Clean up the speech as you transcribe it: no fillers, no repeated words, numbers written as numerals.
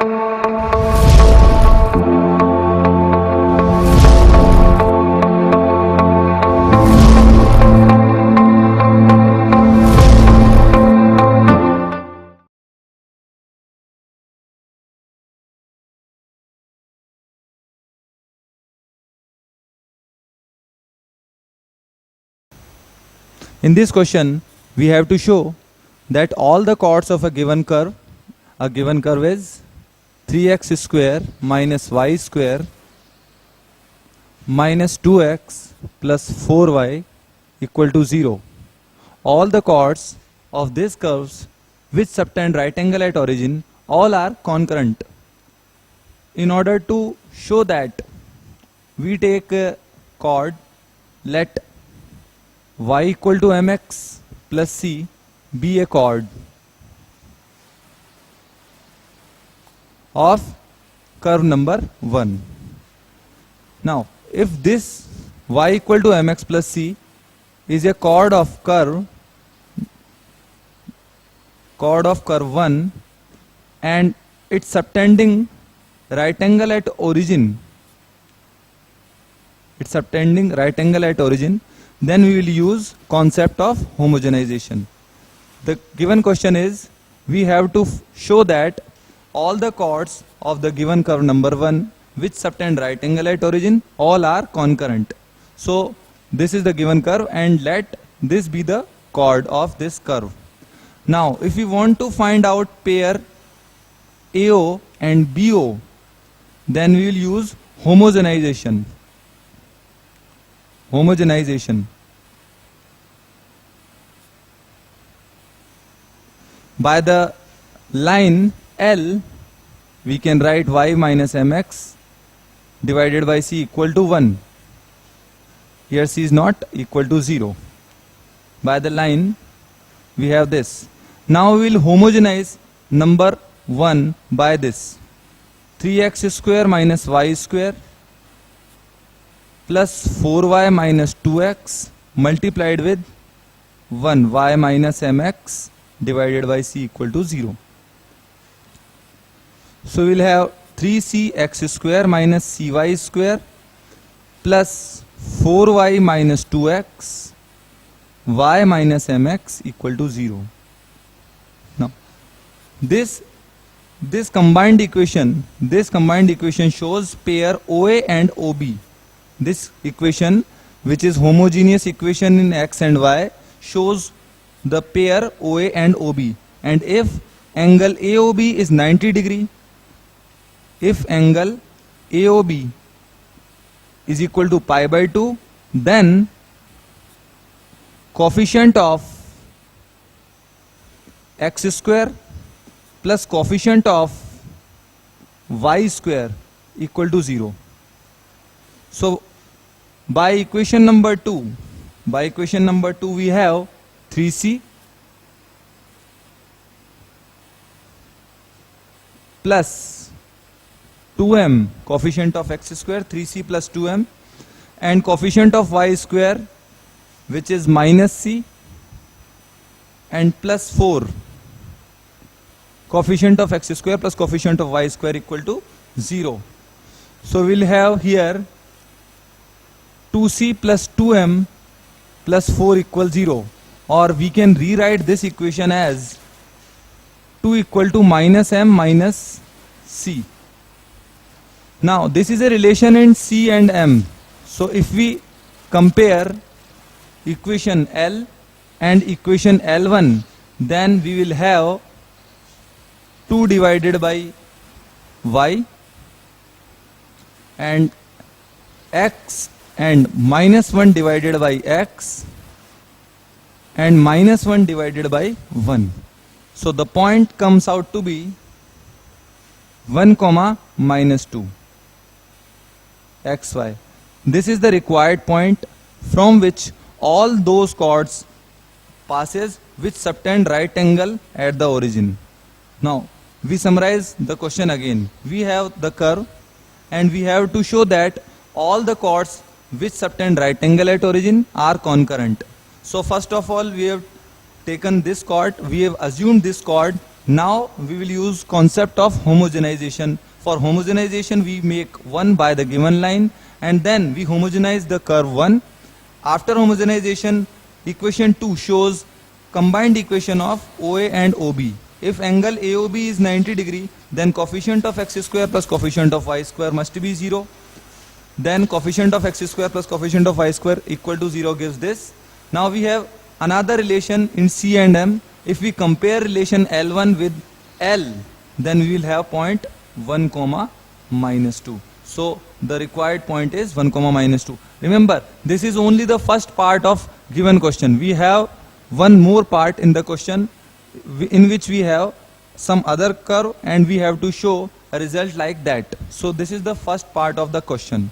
In this question, we have to show that all the chords of a given curve is 3x square minus y square minus 2x plus 4y equal to 0. All the chords of these curves which subtend right angle at origin all are concurrent. In order to show that, we take a chord, let y equal to mx plus c be a chord of curve number 1. Now, if this y equal to mx plus c is a chord of curve 1 and it's subtending right angle at origin, then we will use concept of homogenization. The given question is, we have to show that all the chords of the given curve number 1 which subtend right angle at origin all are concurrent. So this is the given curve and let this be the chord of this curve. Now if we want to find out pair AO and BO, then we will use homogenization. By the line L, we can write y minus mx divided by c equal to 1. Here c is not equal to 0. By the line, we have this. Now we will homogenize number 1 by this. 3x square minus y square plus 4y minus 2x multiplied with 1 y minus mx divided by c equal to 0. So we will have 3c x square minus cy square plus 4y minus 2x y minus mx equal to 0. Now this combined equation shows pair OA and OB. This equation, which is homogeneous equation in x and y, shows the pair OA and OB. And if angle AOB is 90 degree, if angle AOB is equal to pi by 2, then coefficient of x square plus coefficient of y square equal to 0. So by equation number 2 we have 3c plus 2m, coefficient of x square 3c plus 2m, and coefficient of y square which is minus c, and plus 4, coefficient of x square plus coefficient of y square equal to 0. So we will have here 2c plus 2m plus 4 equals 0, or we can rewrite this equation as 2 equal to minus m minus c. Now this is a relation in c and m. So if we compare equation L and equation L1, then we will have 2 divided by y and x and minus 1 divided by x and minus 1 divided by 1. So the point comes out to be 1 comma minus 2 xy. This is the required point from which all those chords passes which subtend right angle at the origin. Now we summarize the question again. We have the curve and we have to show that all the chords which subtend right angle at origin are concurrent. So first of all, we have taken this chord, we have assumed this chord Now we will use concept of homogenization. For homogenization we make 1 by the given line and then we homogenize the curve 1. After homogenization, equation 2 shows combined equation of OA and OB. If angle AOB is 90 degree, then coefficient of x square plus coefficient of y square must be 0. Then coefficient of x square plus coefficient of y square equal to 0 gives this. Now we have another relation in C and M. If we compare relation L1 with L, then we will have point 1 comma minus 2. So the required point is 1 comma minus 2. Remember, this is only the first part of given question. We have one more part in the question in which we have some other curve and we have to show a result like that. So this is the first part of the question.